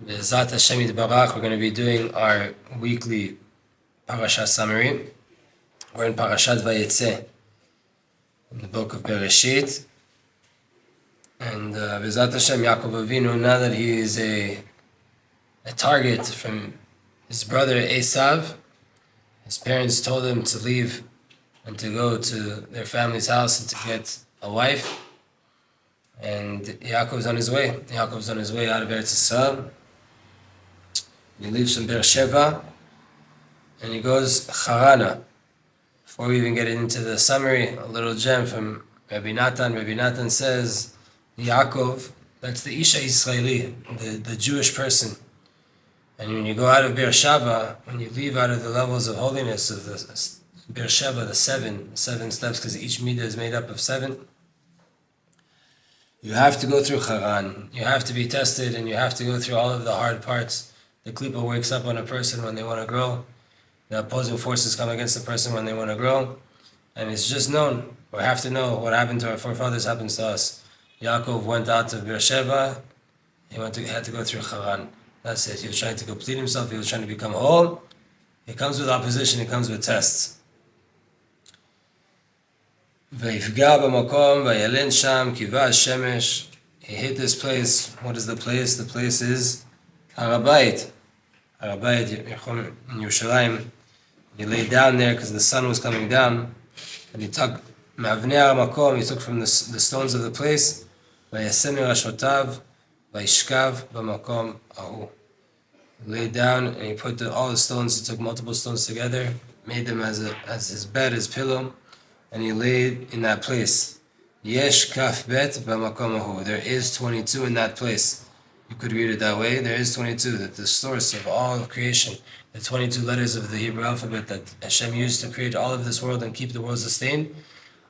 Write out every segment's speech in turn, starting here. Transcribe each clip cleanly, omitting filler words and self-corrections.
B'ezrat Hashem Yitbarach, we're going to be doing our weekly Parasha summary. We're in Parashat Vayetzei, in the book of Bereshit. And B'ezrat Hashem, Yaakov Avinu, now that he is a target from his brother Esav, his parents told him to leave and to go to their family's house and to get a wife. And Yaakov's on his way. Yaakov's on his way out of Eretz Yisrael. He leaves from Beersheba and he goes Charana. Before we even get into the summary, a little gem from Rabbi Natan. Rabbi Natan says, Yaakov, that's the Isha Yisraeli, the Jewish person. And when you go out of Beersheba, when you leave out of the levels of holiness of the Beersheba, the seven steps, because each midah is made up of 7, you have to go through Haran. You have to be tested, and you have to go through all of the hard parts. The klipa wakes up on a person when they want to grow. The opposing forces come against the person when they want to grow. And it's just known, we have to know what happened to our forefathers happens to us. Yaakov went out of Beersheba, he had to go through Haran. That's it. He was trying to complete himself, he was trying to become whole. It comes with opposition, it comes with tests. ויפגע במקום, וילן שם, קיבה השמש. He hit this place. What is the place? The place is Har HaBayit. Har HaBayit in Yerushalayim. He laid down there because the sun was coming down. And he took Ma'avnei Har HaMakom, he took from the stones of the place. וישם מראשותיו, וישכב במקום ההוא. He laid down and he put all the stones, he took multiple stones together, made them as his bed, his pillow. And he laid in that place. Yesh kaf bet b'makom ahu. There is 22 in that place. You could read it that way. There is 22. That the source of all of creation, the 22 letters of the Hebrew alphabet that Hashem used to create all of this world and keep the world sustained,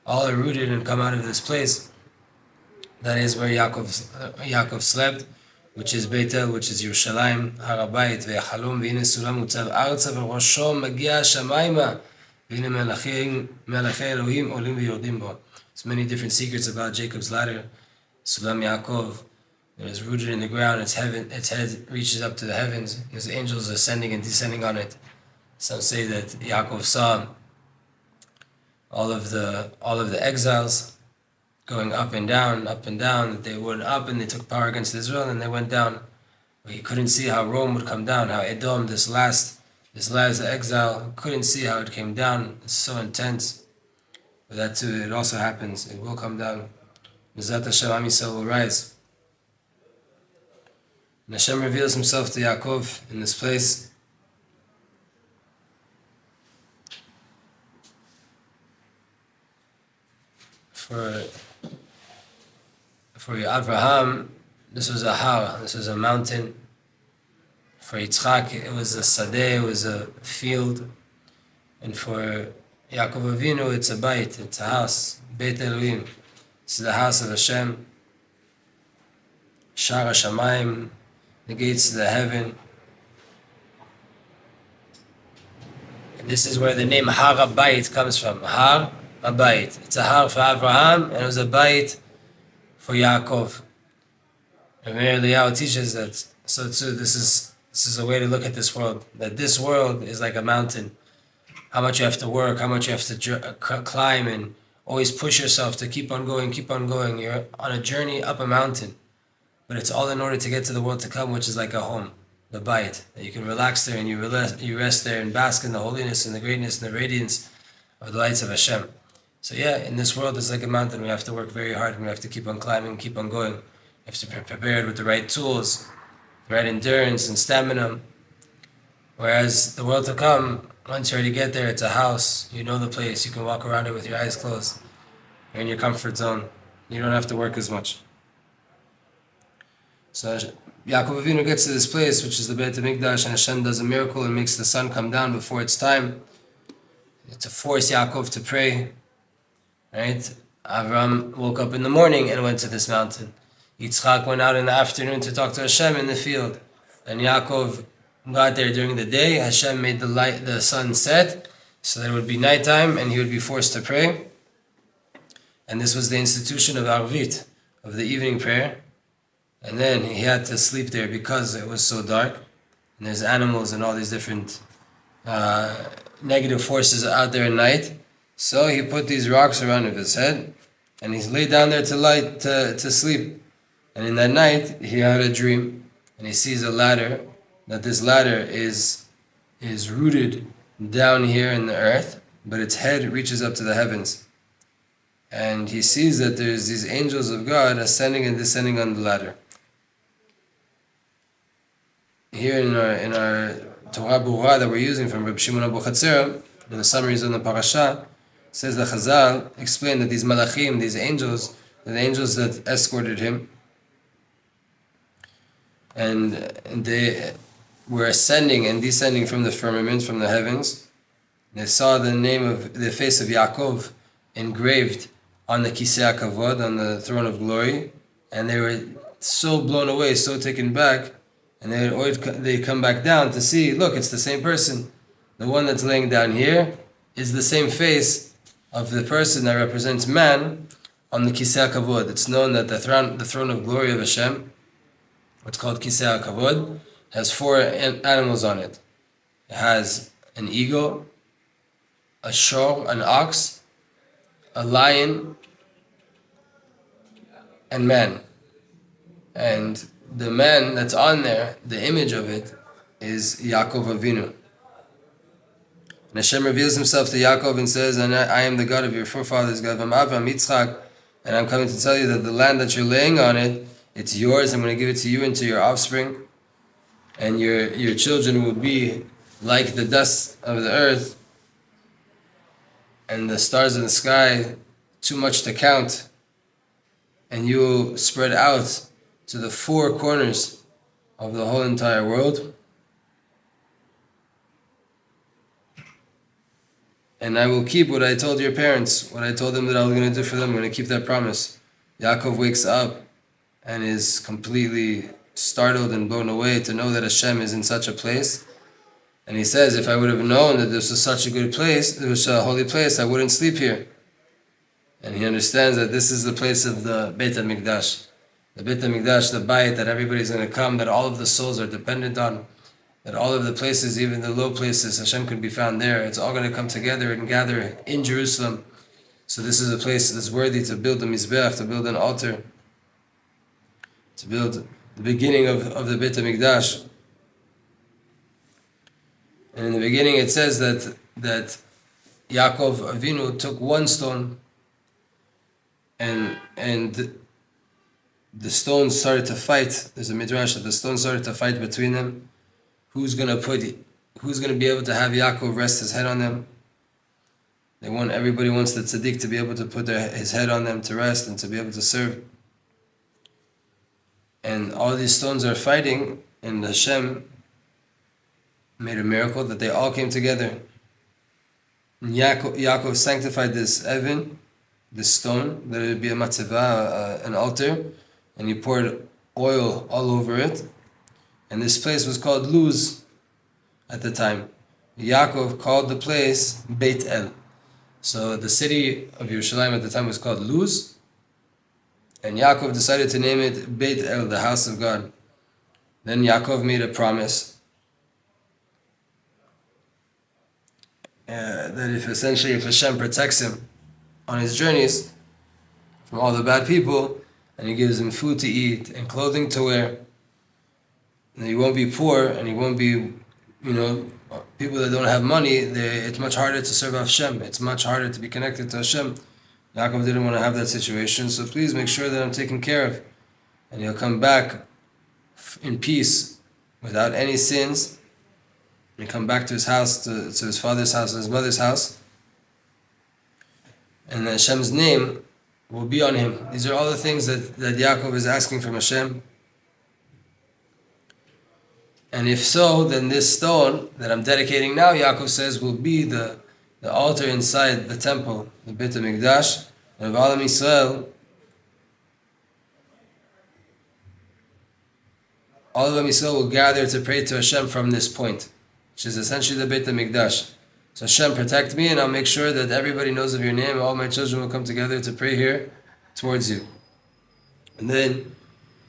all are rooted and come out of this place. That is where Yaakov slept, which is Beitel, which is Yerushalayim, Har HaBayit, ve'yachalom ve'ine sulam utzav arza ve'rosho magia shamayma. There's many different secrets about Jacob's ladder. Sulam Yaakov, it is rooted in the ground, its head reaches up to the heavens. There's angels ascending and descending on it. Some say that Yaakov saw all of the exiles going up and down, that they went up and they took power against Israel and they went down. But he couldn't see how Rome would come down, how Edom, this last exile, couldn't see how it came down. It's so intense. But that too, it also happens. It will come down. B'ezrat Hashem, Am Yisrael will rise. And Hashem reveals himself to Yaakov in this place. For Abraham, this was a har, this was a mountain. For Yitzchak, it was a sadeh, it was a field. And for Yaakov Avinu, it's a bayit, it's a house. Beit Elohim. This is the house of Hashem. Sha'ar HaShamayim, the gates of the heaven. And this is where the name Har HaBayit comes from. Har HaBayit. It's a har for Abraham, and it was a bayit for Yaakov. And Eliyahu teaches that. So too, this is a way to look at this world, that this world is like a mountain. How much you have to work, how much you have to climb and always push yourself to keep on going. You're on a journey up a mountain. But it's all in order to get to the world to come, which is like a home, the bayit. That you can relax there and you rest there and bask in the holiness and the greatness and the radiance of the lights of Hashem. So yeah, in this world it's like a mountain. We have to work very hard and we have to keep on climbing, keep on going. We have to be prepared with the right tools, right endurance and stamina. Whereas the world to come, once you already get there, it's a house. You know the place. You can walk around it with your eyes closed. You're in your comfort zone. You don't have to work as much. So Yaakov Avinu gets to this place, which is the Beit HaMikdash, and Hashem does a miracle and makes the sun come down before its time to force Yaakov to pray. Right? Avram woke up in the morning and went to this mountain. Yitzchak went out in the afternoon to talk to Hashem in the field. And Yaakov got there during the day. Hashem made the sun set, so that it would be nighttime and he would be forced to pray. And this was the institution of Arvit, of the evening prayer. And then he had to sleep there because it was so dark. And there's animals and all these different negative forces out there at night. So he put these rocks around his head, and he's laid down there to sleep. And in that night, he had a dream, and he sees a ladder, that this ladder is rooted down here in the earth, but its head reaches up to the heavens. And he sees that there's these angels of God ascending and descending on the ladder. Here in our Torah Burah that we're using from Rav Shlomo Yehuda, in the summaries on the Parasha, says the Chazal explained that these malachim, these angels, the angels that escorted him, and they were ascending and descending from the firmament, from the heavens. They saw the face of Yaakov engraved on the Kisei HaKavod, on the throne of glory, and they were so blown away, so taken back, and they come back down to see, look, it's the same person. The one that's laying down here is the same face of the person that represents man on the Kisei HaKavod. It's known that the throne of glory of Hashem, what's called Kisei HaKavod, has 4 animals on it. It has an eagle, a shor, an ox, a lion, and man. And the man that's on there, the image of it, is Yaakov Avinu. And Hashem reveals himself to Yaakov and says, and I am the God of your forefathers, God of Avraham, Yitzchak, and I'm coming to tell you that the land that you're laying on it, it's yours. I'm going to give it to you and to your offspring. And your children will be like the dust of the earth and the stars in the sky, too much to count. And you will spread out to the 4 corners of the whole entire world. And I will keep what I told your parents, what I told them that I was going to do for them. I'm going to keep that promise. Yaakov wakes up and is completely startled and blown away to know that Hashem is in such a place. And he says, if I would have known that this was such a good place, it was a holy place, I wouldn't sleep here. And he understands that this is the place of the Beit HaMikdash. The Beit HaMikdash, the Bayit that everybody's going to come, that all of the souls are dependent on, that all of the places, even the low places, Hashem could be found there. It's all going to come together and gather in Jerusalem. So this is a place that's worthy to build a mizbeach, to build an altar, to build the beginning of the Beit HaMikdash. And in the beginning it says that Yaakov Avinu took 1 stone and the stones started to fight. There's a midrash that the stones started to fight between them. Who's going to be able to have Yaakov rest his head on them? Everybody wants the tzaddik to be able to put his head on them to rest and to be able to serve. And all these stones are fighting, and Hashem made a miracle that they all came together. And Yaakov sanctified this Evan, this stone, that it would be a matzevah, an altar, and he poured oil all over it. And this place was called Luz at the time. Yaakov called the place Beit El. So the city of Yerushalayim at the time was called Luz, and Yaakov decided to name it Beit El, the house of God. Then Yaakov made a promise that if Hashem protects him on his journeys from all the bad people, and he gives him food to eat and clothing to wear, and he won't be poor, and he won't be, people that don't have money, it's much harder to serve Hashem. It's much harder to be connected to Hashem. Yaakov didn't want to have that situation, so please make sure that I'm taken care of. And he'll come back in peace, without any sins, and come back to his house, to his father's house, and his mother's house. And Hashem's name will be on him. These are all the things that Yaakov is asking from Hashem. And if so, then this stone that I'm dedicating now, Yaakov says, will be the altar inside the temple, the Beit HaMikdash, and of Alam Yisrael. All of Am Yisrael will gather to pray to Hashem from this point, which is essentially the Beit HaMikdash. So Hashem, protect me, and I'll make sure that everybody knows of your name. All my children will come together to pray here towards you. And then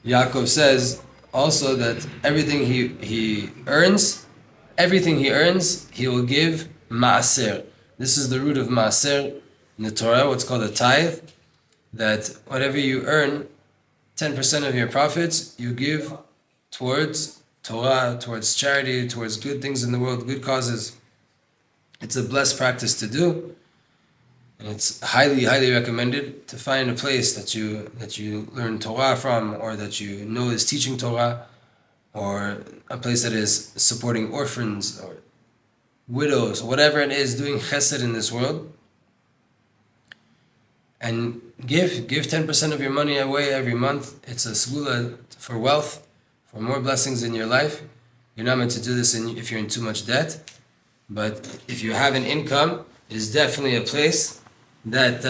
Yaakov says also that everything he earns, he will give maaser. This is the root of maaser in the Torah, what's called a tithe, that whatever you earn, 10% of your profits, you give towards Torah, towards charity, towards good things in the world, good causes. It's a blessed practice to do, and it's highly, highly recommended to find a place that you learn Torah from, or that you know is teaching Torah, or a place that is supporting orphans or widows, whatever it is, doing chesed in this world. And give 10% of your money away every month. It's a segula for wealth, for more blessings in your life. You're not meant to do this if you're in too much debt, but if you have an income, it's definitely a place that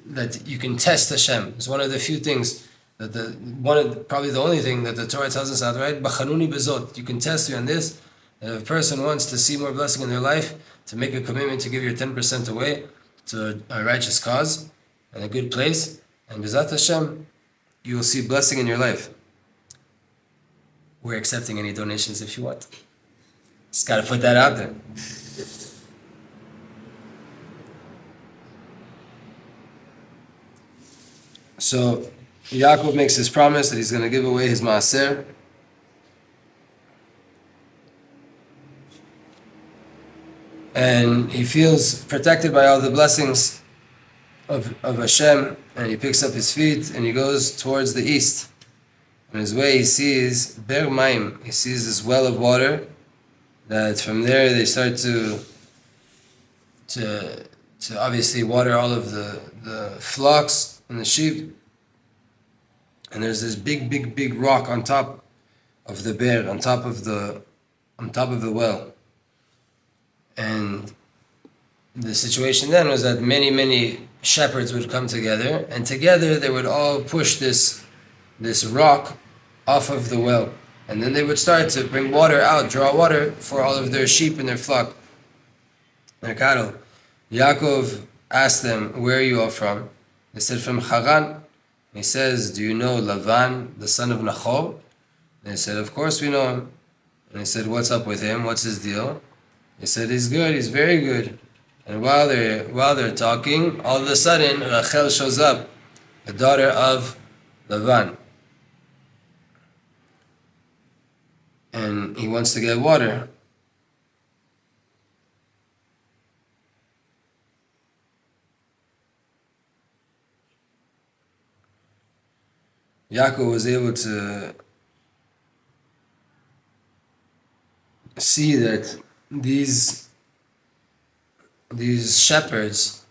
that you can test Hashem. It's one of the few things that probably the only thing that the Torah tells us outright. Bachanuni bezot. You can test you on this. That if a person wants to see more blessing in their life, to make a commitment to give your 10% away to a righteous cause and a good place, and B'ezrat Hashem, you will see blessing in your life. We're accepting any donations if you want. Just got to put that out there. So Yaakov makes his promise that he's going to give away his maaser. And he feels protected by all the blessings of Hashem, and he picks up his feet and he goes towards the east. On his way he sees Ber Maim, he sees this well of water, that from there they start to obviously water all of the flocks and the sheep. And there's this big rock on top of the bear, on top of the well. And the situation then was that many shepherds would come together, and together they would all push this rock off of the well. And then they would start to bring water out, draw water for all of their sheep and their flock, their cattle. Yaakov asked them, "Where are you all from?" They said, "From Haran." He says, "Do you know Lavan, the son of Nachor?" They said, "Of course we know him." And he said, "What's up with him? What's his deal?" He said, "He's good, he's very good." And while they're talking, all of a sudden Rachel shows up, the daughter of Lavan. And he wants to get water. Yaakov was able to see that these shepherds,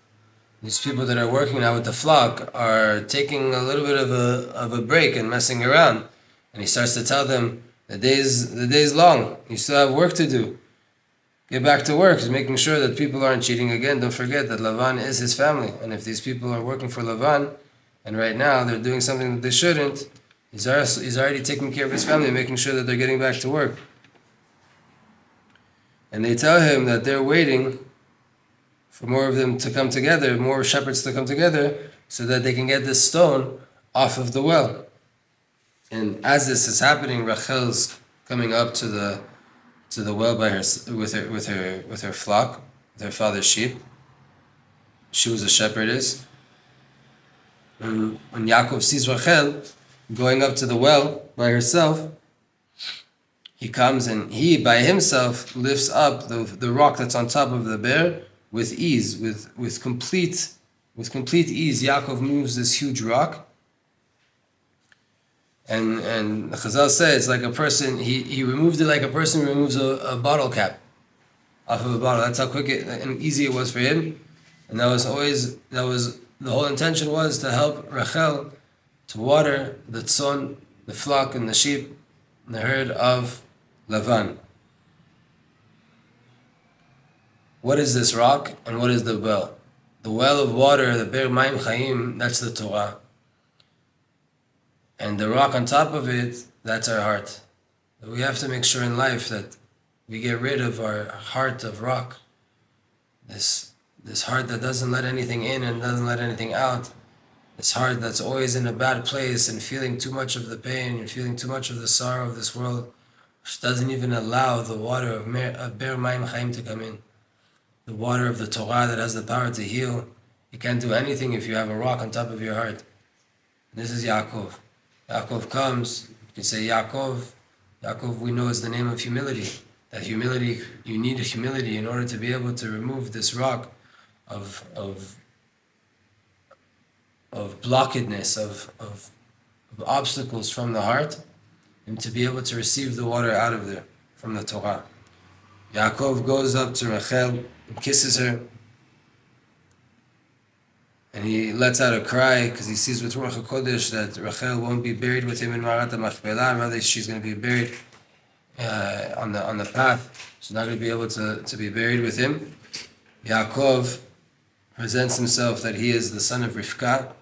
these people that are working now with the flock, are taking a little bit of a break and messing around. And he starts to tell them, the day's long. You still have work to do. Get back to work. He's making sure that people aren't cheating again. Don't forget that Lavan is his family. And if these people are working for Lavan, and right now they're doing something that they shouldn't, he's already taking care of his family, making sure that they're getting back to work. And they tell him that they're waiting for more of them to come together, more shepherds to come together, so that they can get this stone off of the well. And as this is happening, Rachel's coming up to the well by with her flock, with her father's sheep. She was a shepherdess. And when Yaakov sees Rachel going up to the well by herself, he comes and he by himself lifts up the rock that's on top of the bear with ease, with complete ease. Yaakov moves this huge rock. And Chazal says it's like a person, he removed it like a person removes a bottle cap off of a bottle. That's how quick and easy it was for him. And that was the whole intention was to help Rachel to water the tzon, the flock and the sheep, and the herd of Lavan. What is this rock and what is the well? The well of water, the Ber Maim Chaim, that's the Torah. And the rock on top of it, that's our heart. We have to make sure in life that we get rid of our heart of rock. This heart that doesn't let anything in and doesn't let anything out. this heart that's always in a bad place and feeling too much of the pain and feeling too much of the sorrow of this world, which doesn't even allow the water of Ber Mayim Chaim to come in. The water of the Torah that has the power to heal. You can't do anything if you have a rock on top of your heart. This is Yaakov. Yaakov comes, you can say Yaakov. Yaakov we know is the name of humility. That humility, you need humility in order to be able to remove this rock of blockedness, of obstacles from the heart, and to be able to receive the water out of there, from the Torah. Yaakov goes up to Rachel and kisses her, and he lets out a cry because he sees with Ruach HaKodesh that Rachel won't be buried with him in Marat HaMachpelah, rather she's going to be buried on the path. She's not going to be able to be buried with him. Yaakov presents himself that he is the son of Rivka,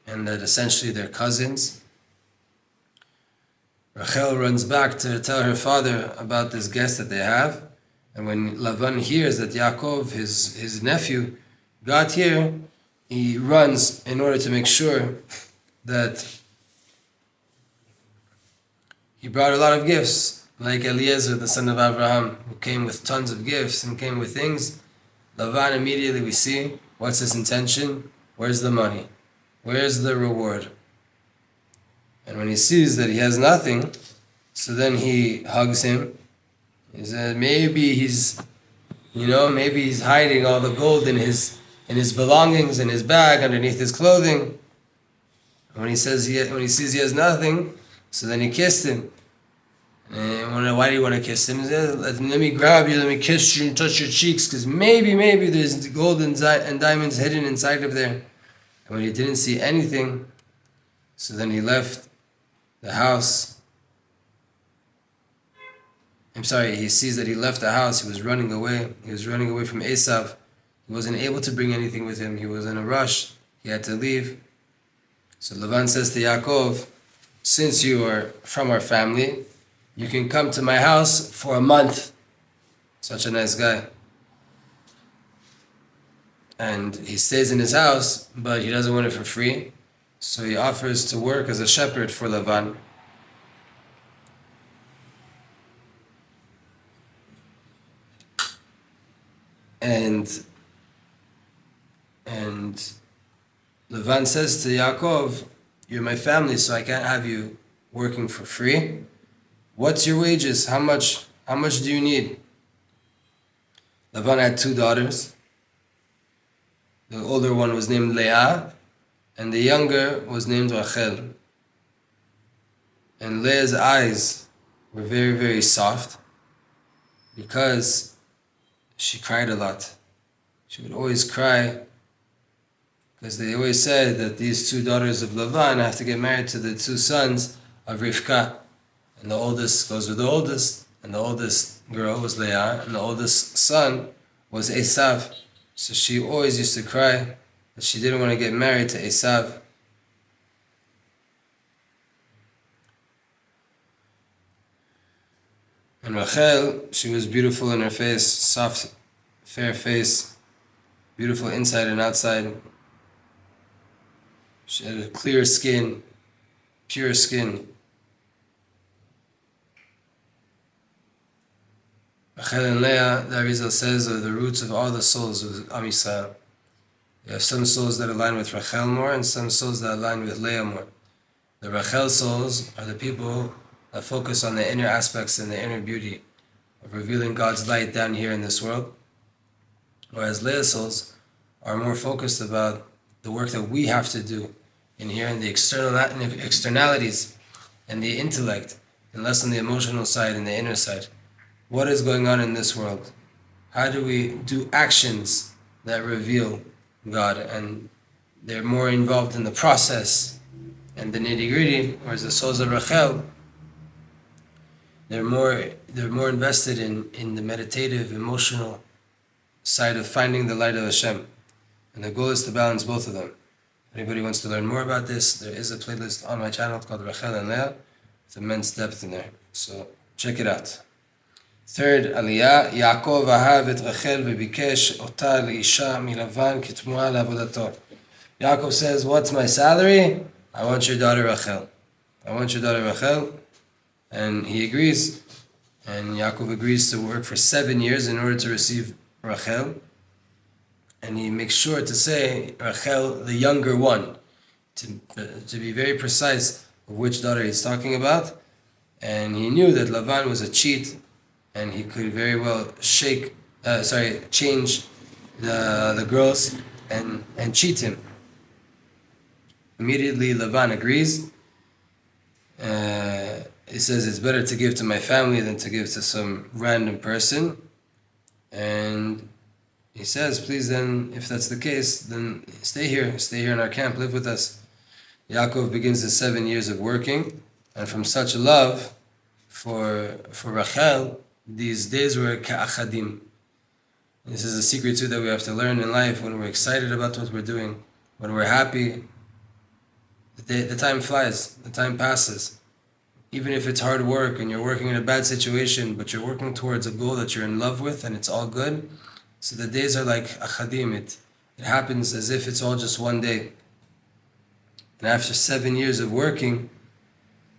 and that essentially they're cousins. Rachel runs back to tell her father about this guest that they have, and when Lavan hears that Yaakov, his nephew, got here, he runs in order to make sure that he brought a lot of gifts, like Eliezer, the son of Abraham, who came with tons of gifts and came with things. Lavan immediately we see, what's his intention? Where's the money? Where's the reward? And when he sees that he has nothing, so then he hugs him. He said, maybe he's hiding all the gold in his belongings, in his bag, underneath his clothing. And when he sees he has nothing, so then he kissed him. And why do you want to kiss him? He said, let me grab you, let me kiss you and touch your cheeks, because maybe there's gold and diamonds hidden inside of there. And when he didn't see anything, so then he left the house. He sees that he left the house, he was running away. He was running away from Esav. He wasn't able to bring anything with him. He was in a rush. He had to leave. So Lavan says to Yaakov, since you are from our family, you can come to my house for a month. Such a nice guy. And he stays in his house, but he doesn't want it for free. So he offers to work as a shepherd for Lavan. And Lavan says to Yaakov, you're my family, so I can't have you working for free. What's your wages? How much do you need? Lavan had 2 daughters. The older one was named Leah, and the younger was named Rachel. And Leah's eyes were very, very soft because she cried a lot. She would always cry because they always said that these 2 daughters of Lavan have to get married to the 2 sons of Rivka. And the oldest goes with the oldest, and the oldest girl was Leah, and the oldest son was Esav. So she always used to cry that she didn't want to get married to Esav. And Rachel, she was beautiful in her face, soft, fair face, beautiful inside and outside. She had a clear skin, pure skin. Rachel and Leah, the Arizal says, are the roots of all the souls of Am Yisrael. You have some souls that align with Rachel more and some souls that align with Leah more. The Rachel souls are the people that focus on the inner aspects and the inner beauty of revealing God's light down here in this world. Whereas Leah's souls are more focused about the work that we have to do in here and the externalities and the intellect, and less on the emotional side and the inner side. What is going on in this world? How do we do actions that reveal God? And they're more involved in the process and the nitty-gritty, whereas the souls of Rachel, they're more invested in the meditative, emotional side of finding the light of Hashem. And the goal is to balance both of them. If anybody wants to learn more about this, there is a playlist on my channel called Rachel and Leah with immense depth in there. So check it out. Third Aliyah, Yaakov ahav et Rachel וביקש אותה לאישה מלבן כתמורה לעבודתו. Yaakov says, what's my salary? I want your daughter Rachel. I want your daughter Rachel. And he agrees. And Yaakov agrees to work for 7 years in order to receive Rachel. And he makes sure to say Rachel, the younger one, to be very precise of which daughter he's talking about. And he knew that Lavan was a cheat, and he could very well change the girls and cheat him. Immediately Lavan agrees. He says it's better to give to my family than to give to some random person. And he says, please then, if that's the case, then stay here in our camp, live with us. Yaakov begins the 7 years of working, and from such a love for Rachel, these days were ka'achadim. This is a secret too that we have to learn in life. When we're excited about what we're doing, when we're happy, the time flies, the time passes. Even if it's hard work and you're working in a bad situation, but you're working towards a goal that you're in love with and it's all good, so the days are like achadim. It happens as if it's all just one day. And after 7 years of working,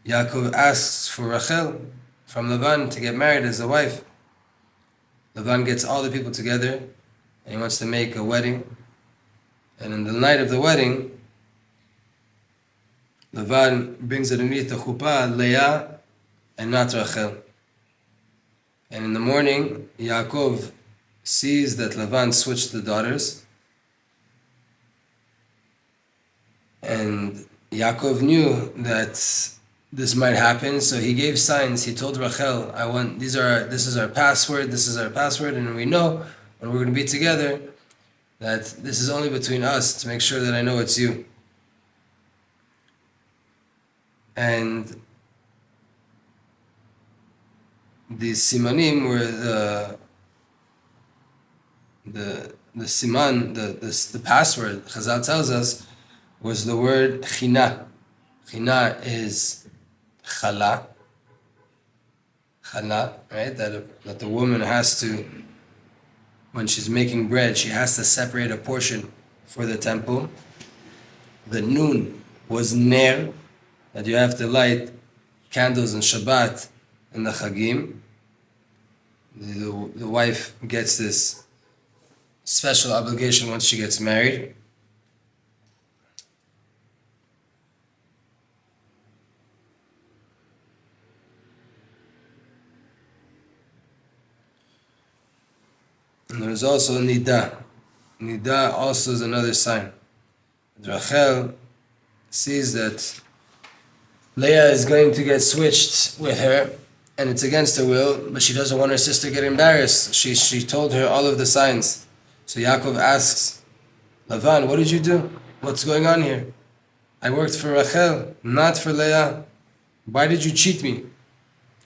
Yaakov asks for Rachel from Lavan to get married as a wife. Lavan gets all the people together and he wants to make a wedding. And in the night of the wedding, Lavan brings underneath the chuppah Leah and not Rachel. And in the morning, Yaakov sees that Lavan switched the daughters. And Yaakov knew that this might happen, so he gave signs. He told Rachel, this is our password, and we know when we're going to be together that this is only between us to make sure that I know it's you. And the simanim were the siman, the password, Chazal tells us, was the word china. China is chala, right? That the woman has to, when she's making bread, she has to separate a portion for the temple. The nun was ner, that you have to light candles on Shabbat and the Chagim. The wife gets this special obligation once she gets married. And there's also Nida. Nida also is another sign. Rachel sees that Leah is going to get switched with her, and it's against her will, but she doesn't want her sister to get embarrassed. She told her all of the signs. So Yaakov asks, Lavan, what did you do? What's going on here? I worked for Rachel, not for Leah. Why did you cheat me?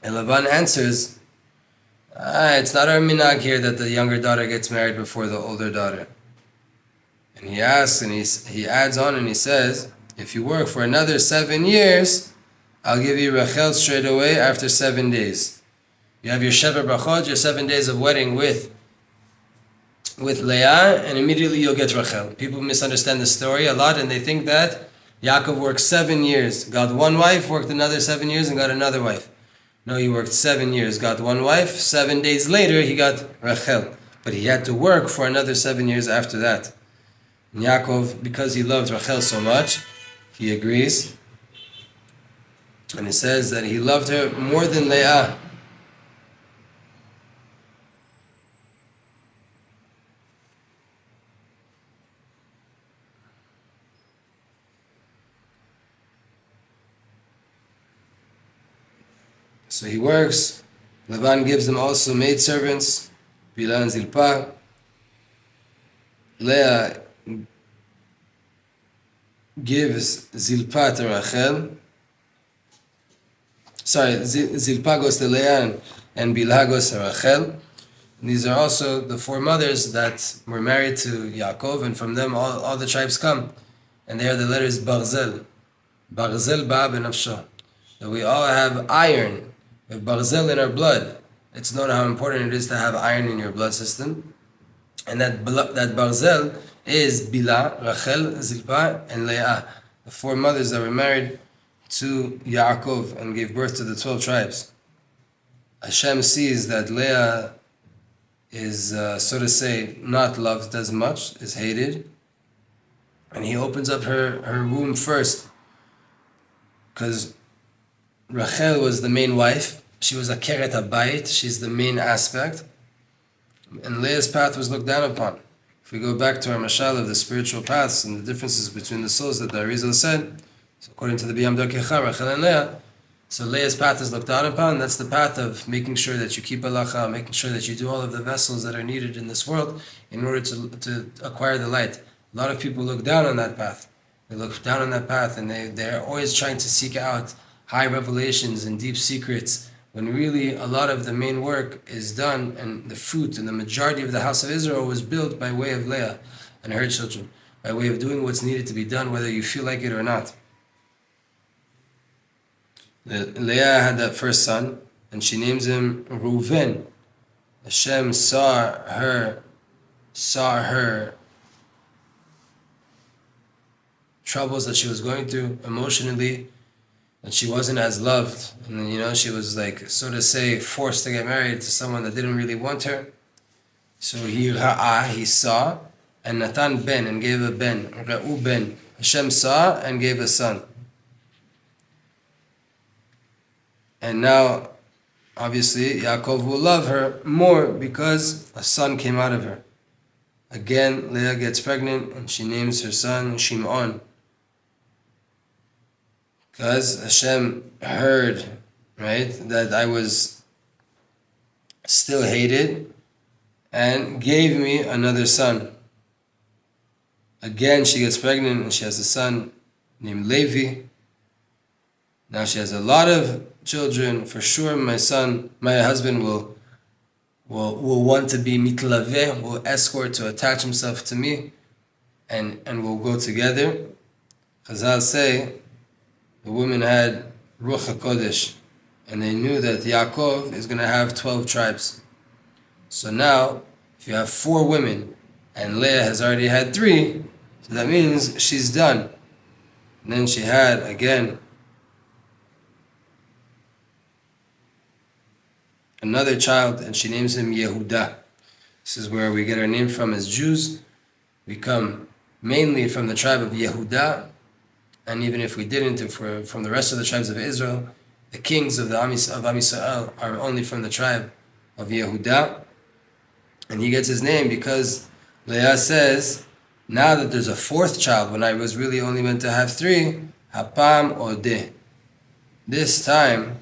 And Lavan answers, it's not our minhag here that the younger daughter gets married before the older daughter. And he asks, and he adds on and he says, if you work for another 7 years, I'll give you Rachel straight away after 7 days. You have your Sheva Brachot, your 7 days of wedding with Leah, and immediately you'll get Rachel. People misunderstand the story a lot, and they think that Yaakov worked 7 years, got one wife, worked another 7 years, and got another wife. No, he worked 7 years, got one wife. 7 days later, he got Rachel. But he had to work for another 7 years after that. And Yaakov, because he loved Rachel so much, he agrees. And he says that he loved her more than Leah. So he works. Lavan gives them also maidservants, Bilhah and Zilpah. Leah gives Zilpah to Rachel. Zilpah goes to Leah and Bilhah goes to Rachel. And these are also the 4 mothers that were married to Yaakov, and from them all the tribes come. And they are the letters Barzel. Barzel ba benafsho. That we all have iron. We have Barzel in our blood. It's known how important it is to have iron in your blood system. And that Barzel is Bila, Rachel, Zilpah, and Leah, the 4 mothers that were married to Yaakov and gave birth to the 12 tribes. Hashem sees that Leah is, so to say, not loved as much, is hated, and he opens up her womb first, because Rachel was the main wife. She was a keret habayit. She's the main aspect. And Leah's path was looked down upon. If we go back to our mashal of the spiritual paths and the differences between the souls that the Arizal said, so according to the Biyam Darkecha, Rachel and Leah, so Leah's path is looked down upon. That's the path of making sure that you keep halacha, making sure that you do all of the vessels that are needed in this world in order to acquire the light. A lot of people look down on that path. They look down on that path and they're always trying to seek out high revelations and deep secrets, when really a lot of the main work is done, and the fruit and the majority of the house of Israel was built by way of Leah and her children, by way of doing what's needed to be done, whether you feel like it or not. Leah had that first son, and she names him Reuven. Hashem saw her troubles that she was going through emotionally, and she wasn't as loved, and she was like, so to say, forced to get married to someone that didn't really want her. So he saw, and Natan ben, and gave a ben, Ra'u ben. Hashem saw and gave a son. And now, obviously, Yaakov will love her more because a son came out of her. Again, Leah gets pregnant and she names her son Shimon. Because Hashem heard, right, that I was still hated and gave me another son. Again, she gets pregnant and she has a son named Levi. Now she has a lot of children. For sure, my husband will want to be mitlaveh, will escort to attach himself to me, and we'll go together. Chazal say the women had Ruach HaKodesh, and they knew that Yaakov is going to have 12 tribes. So now, if you have 4 women, and Leah has already had 3, so that means she's done. And then she had, again, another child, and she names him Yehuda. This is where we get our name from as Jews. We come mainly from the tribe of Yehuda, and even if we didn't, if we're from the rest of the tribes of Israel, the kings of Am Yisrael are only from the tribe of Yehuda. And he gets his name because Leah says, now that there's a 4th child, when I was really only meant to have 3, Hapam Odeh. This time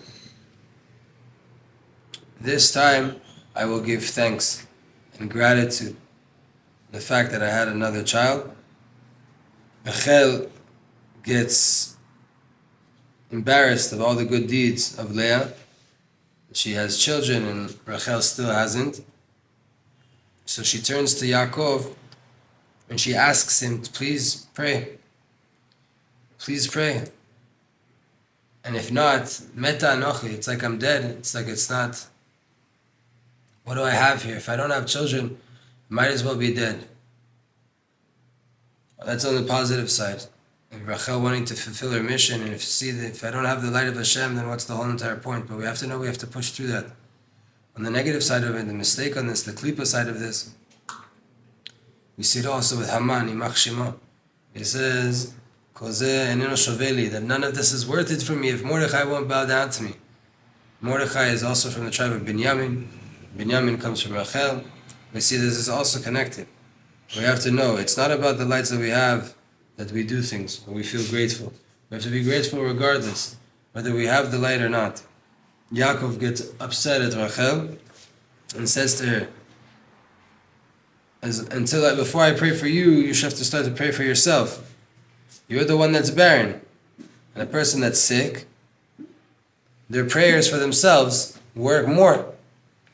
I will give thanks and gratitude. The fact that I had another child. Rachel gets embarrassed of all the good deeds of Leah. She has children and Rachel still hasn't. So she turns to Yaakov and she asks him to please pray. Please pray. And if not, meta anochi, it's like I'm dead. It's like it's not. What do I have here? If I don't have children, I might as well be dead. That's on the positive side. If Rachel wanting to fulfill her mission, and if I don't have the light of Hashem, then what's the whole entire point? But we have to know we have to push through that. On the negative side of it, the mistake on this, the klipa side of this, we see it also with Haman, Imach Shimo. He says, that none of this is worth it for me if Mordechai won't bow down to me. Mordechai is also from the tribe of Binyamin. Binyamin comes from Rachel. We see this is also connected. We have to know it's not about the lights that we have that we do things, but we feel grateful. We have to be grateful regardless, whether we have the light or not. Yaakov gets upset at Rachel and says to her, before I pray for you, you should have to start to pray for yourself. You're the one that's barren. And a person that's sick, their prayers for themselves work more.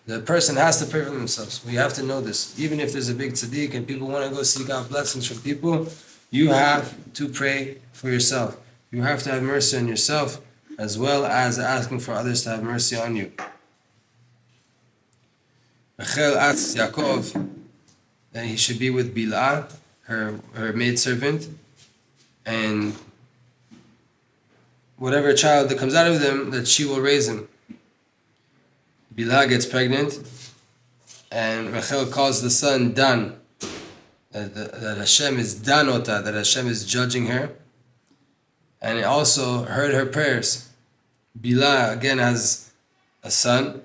The person has to pray for themselves. We have to know this. Even if there's a big tzaddik and people want to go seek out blessings from people, you have to pray for yourself. You have to have mercy on yourself as well as asking for others to have mercy on you. Rachel asks Yaakov that he should be with Bil'ah, her maidservant, and whatever child that comes out of them, that she will raise him. Bilhah gets pregnant, and Rachel calls the son Dan, that Hashem is Danota, that Hashem is judging her, and he also heard her prayers. Bilhah again has a son,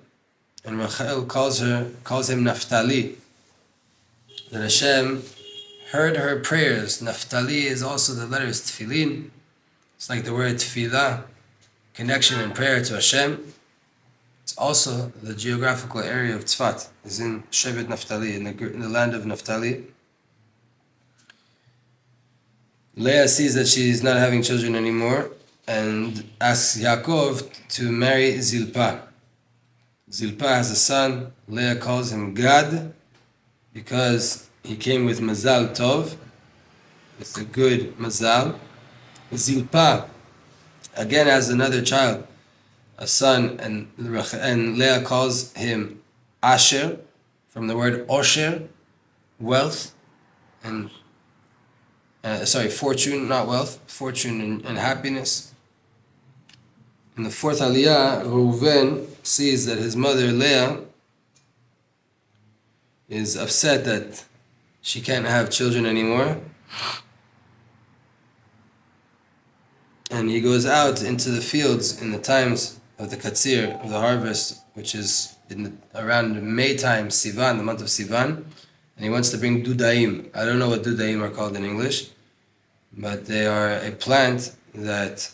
and Rachel calls him Naphtali, that Hashem heard her prayers. Naphtali is also the letters Tefillin. It's like the word Tefillah, connection and prayer to Hashem. It's also the geographical area of Tzfat, is in Shevet Naphtali, in the land of Naphtali. Leah sees that she is not having children anymore and asks Yaakov to marry Zilpah. Zilpah has a son. Leah calls him Gad because he came with Mazal Tov. It's a good Mazal. Zilpah again has another child, a son, and Leah calls him Asher, from the word Osher, wealth, and fortune, not wealth, fortune and happiness. In the fourth Aliyah, Reuven sees that his mother Leah is upset that she can't have children anymore. And he goes out into the fields in the times of the Katsir, of the harvest, which is around May time, Sivan, the month of Sivan. And he wants to bring dudaim. I don't know what dudaim are called in English, but they are a plant that...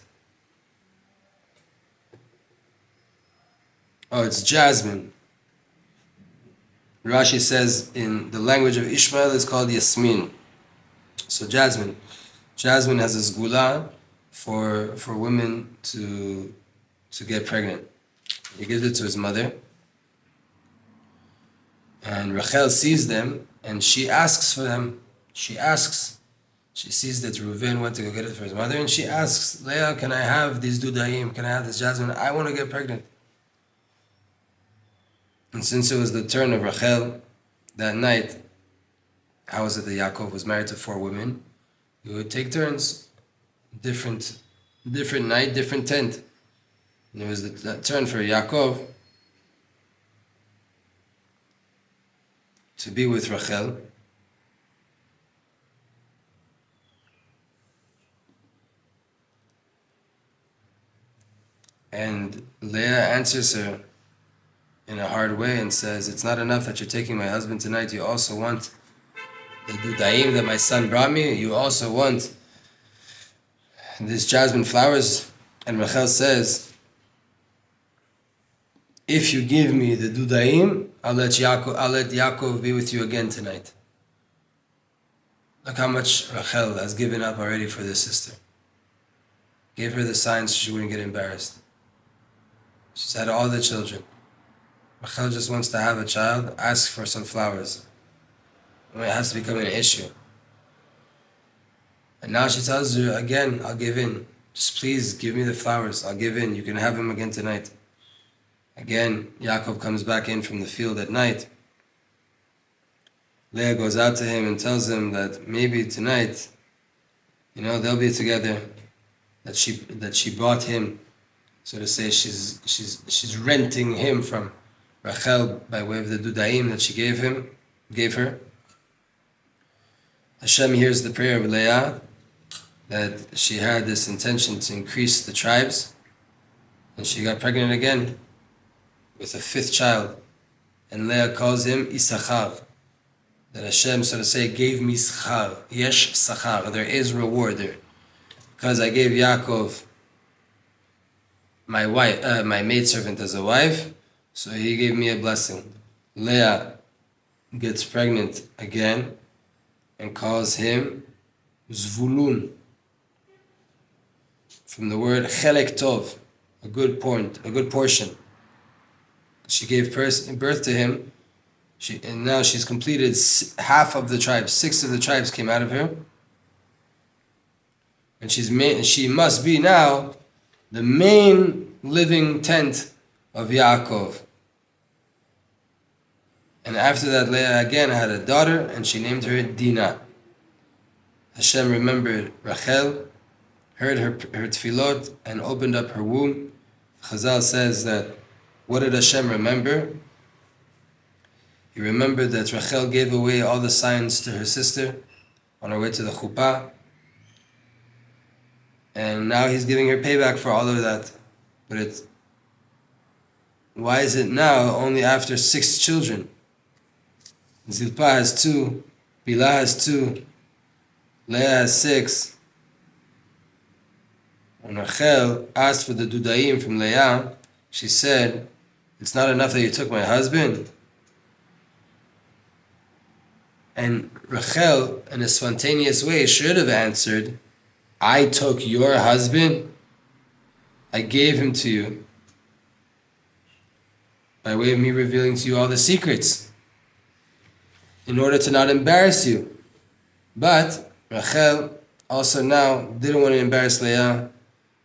Oh, it's jasmine. Rashi says in the language of Ishmael it's called yasmin. So jasmine. Jasmine has a sgula for women to get pregnant. He gives it to his mother. And Rachel sees them and she asks for them. She sees that Reuven went to go get it for his mother, and she asks, Leah, can I have these dudaim? Can I have this jasmine? I want to get pregnant. And since it was the turn of Rachel that night, how was it that Yaakov was married to 4 women? He would take turns, different night, different tent. And it was that turn for Yaakov to be with Rachel. And Leah answers her in a hard way and says, it's not enough that you're taking my husband tonight, you also want the dudaim that my son brought me, you also want these jasmine flowers. And Rachel says, if you give me the dudaim, I'll let Yaakov be with you again tonight. Look how much Rachel has given up already for this sister. Gave her the signs so she wouldn't get embarrassed. She's had all the children. Rachel just wants to have a child, ask for some flowers. It has to become an issue. And now she tells her, again, I'll give in. Just please give me the flowers. I'll give in. You can have him again tonight. Again, Yaakov comes back in from the field at night. Leah goes out to him and tells him that maybe tonight, they'll be together. That she bought him, so to say, she's renting him from Rachel by way of the dudaim that she gave her. Hashem hears the prayer of Leah, that she had this intention to increase the tribes, and she got pregnant again with a 5th child, and Leah calls him Issachar, that Hashem, so to say, gave me schar. Yesh sachar, there is reward there, because I gave Yaakov my wife, my maidservant as a wife, so he gave me a blessing. Leah gets pregnant again and calls him Zvulun, from the word chelek tov, a good portion. She gave birth to him, and now she's completed half of the tribes. 6 of the tribes came out of her, and she must be now the main living tent of Yaakov. And after that, Leah again had a daughter, and she named her Dinah. Hashem remembered Rachel, heard her tefillot, and opened up her womb. Chazal says that, what did Hashem remember? He remembered that Rachel gave away all the signs to her sister on her way to the chuppah, and now he's giving her payback for all of that. But why is it now only after 6 children? Zilpah has 2, Bilhah has 2, Leah has 6. When Rachel asked for the dudaim from Leah, she said, "It's not enough that you took my husband." And Rachel, in a spontaneous way, should have answered, "I took your husband. I gave him to you by way of me revealing to you all the secrets in order to not embarrass you." But Rachel also now didn't want to embarrass Leah,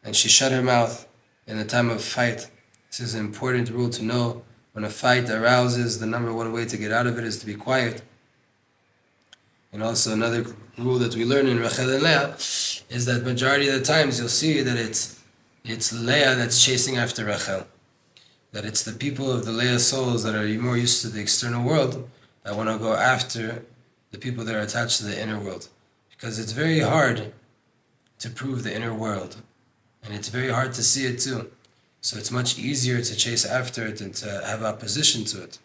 and she shut her mouth in the time of fight. This is an important rule to know. When a fight arouses, the number one way to get out of it is to be quiet. And also another rule that we learn in Rachel and Leah is that majority of the times you'll see that it's Leah that's chasing after Rachel. That it's the people of the Leah souls that are more used to the external world that want to go after the people that are attached to the inner world. Because it's very hard to prove the inner world. And it's very hard to see it too. So it's much easier to chase after it and to have opposition to it.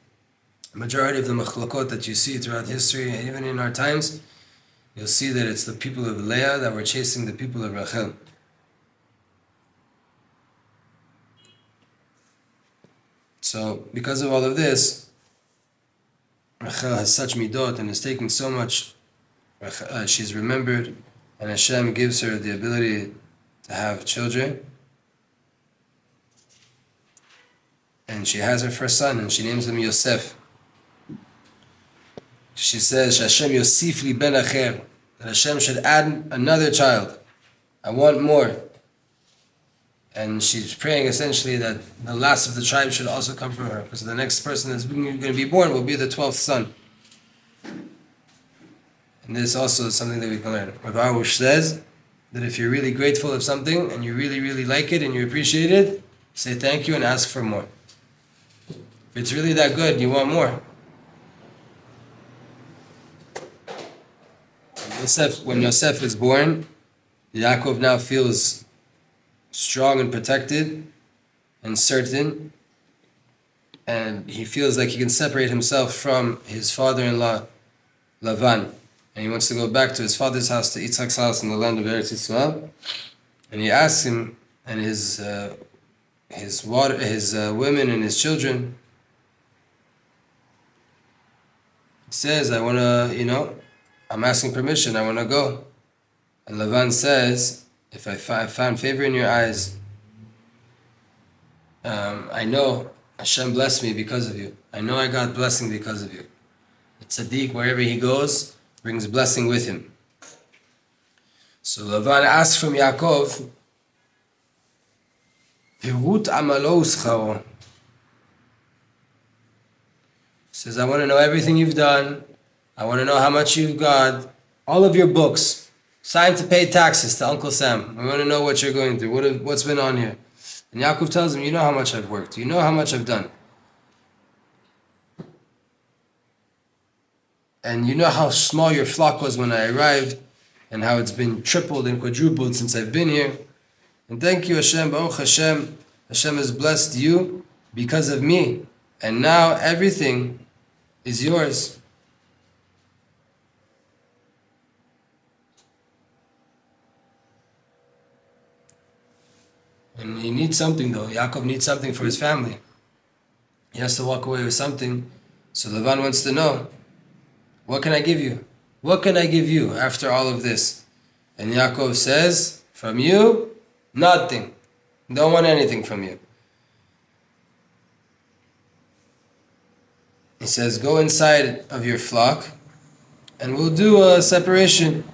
The majority of the machlokot that you see throughout history, and even in our times, you'll see that it's the people of Leah that were chasing the people of Rachel. So, because of all of this, Rachel has such midot and is taking so much. She's remembered, and Hashem gives her the ability to have children. And she has her first son, and she names him Yosef. She says, Hashem Yosif li ben acher, that Hashem should add another child. I want more. And she's praying essentially that the last of the tribe should also come from her, because the next person that's going to be born will be the 12th son. And this also is something that we can learn. Rav Arush says that if you're really grateful of something and you really, really like it and you appreciate it, say thank you and ask for more. If it's really that good, you want more. When Yosef is born, Yaakov now feels strong and protected and certain, and he feels like he can separate himself from his father-in-law Lavan, and he wants to go back to his father's house, to Yitzchak's house in the land of Eretz Yisrael. And he asks him and his women and his children. He says, "I want to, I'm asking permission. I want to go." And Lavan says, "If I found favor in your eyes, I know Hashem blessed me because of you. I know I got blessing because of you." The tzaddik, wherever he goes, brings blessing with him. So Lavan asks from Yaakov, "Pirut amalo uscharo." Says, "I want to know everything you've done. I want to know how much you've got. All of your books. Signed to pay taxes to Uncle Sam. I want to know what you're going through. What's been on here?" And Yaakov tells him, "You know how much I've worked. You know how much I've done. And you know how small your flock was when I arrived, and how it's been tripled and quadrupled since I've been here. And thank you, Hashem, Baruch Hashem. Hashem has blessed you because of me. And now everything is yours." And he needs something though. Yaakov needs something for his family. He has to walk away with something. So Lavan wants to know, what can I give you? What can I give you after all of this? And Yaakov says, from you, nothing. Don't want anything from you. He says, go inside of your flock and we'll do a separation.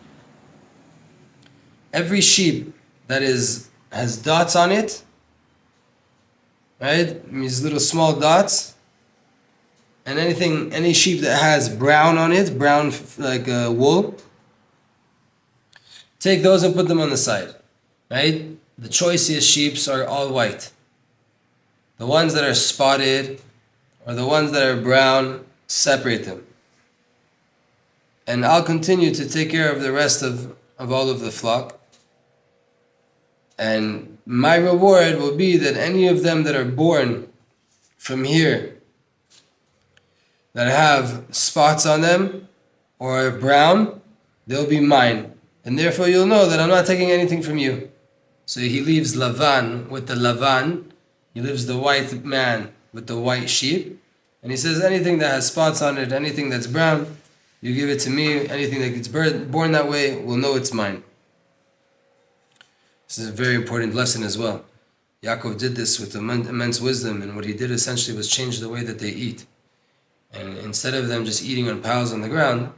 Every sheep that has dots on it, right? These little small dots. And any sheep that has brown on it, brown like wool, take those and put them on the side, right? The choicest sheep are all white. The ones that are spotted or the ones that are brown, separate them. And I'll continue to take care of the rest of all of the flock. And my reward will be that any of them that are born from here that have spots on them or are brown, they'll be mine. And therefore you'll know that I'm not taking anything from you. So he leaves Lavan with the Lavan. He leaves the white man with the white sheep. And he says, anything that has spots on it, anything that's brown, you give it to me. Anything that gets born that way, will know it's mine. This is a very important lesson as well. Yaakov did this with immense wisdom, and what he did essentially was change the way that they eat. And instead of them just eating on piles on the ground,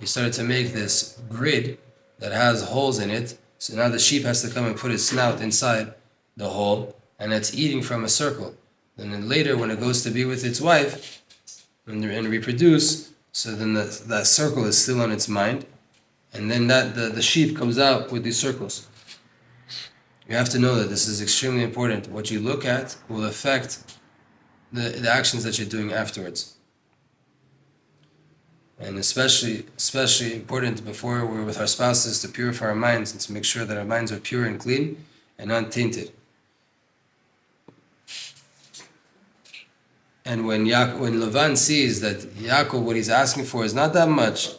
he started to make this grid that has holes in it. So now the sheep has to come and put its snout inside the hole, and it's eating from a circle. And then later, when it goes to be with its wife and reproduce, so then that circle is still on its mind, and then the sheep comes out with these circles. You have to know that this is extremely important. What you look at will affect the actions that you're doing afterwards. And especially important before we're with our spouses to purify our minds and to make sure that our minds are pure and clean and untainted. And when Lavan sees that Yaakov, what he's asking for is not that much,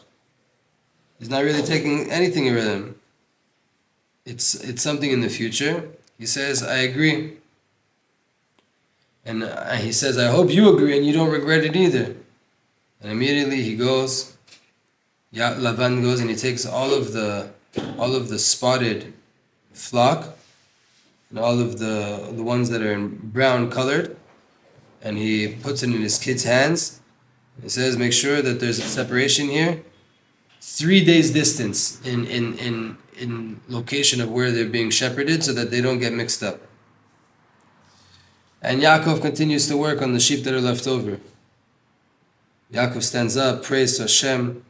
he's not really taking anything with him, it's something in the future, he says, I agree. And he says, I hope you agree and you don't regret it either. And immediately he goes, Lavan goes and he takes all of the spotted flock and all of the ones that are in brown colored, and he puts it in his kid's hands. He says, make sure that there's a separation here. 3 days distance in location of where they're being shepherded so that they don't get mixed up. And Yaakov continues to work on the sheep that are left over. Yaakov stands up, prays to Hashem,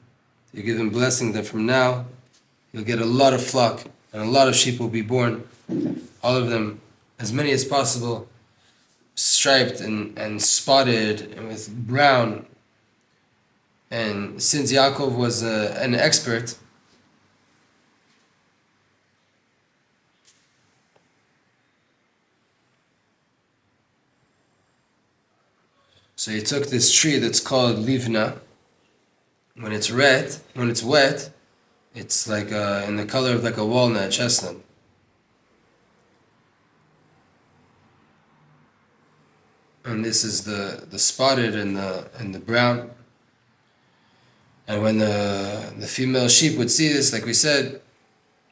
to give him blessing that from now he'll get a lot of flock and a lot of sheep will be born. All of them, as many as possible, striped and spotted and with brown. And since Yaakov was an expert, so he took this tree that's called livna. When it's wet, it's like in the color of like a walnut, chestnut. And this is the spotted and the brown. And when the female sheep would see this, like we said,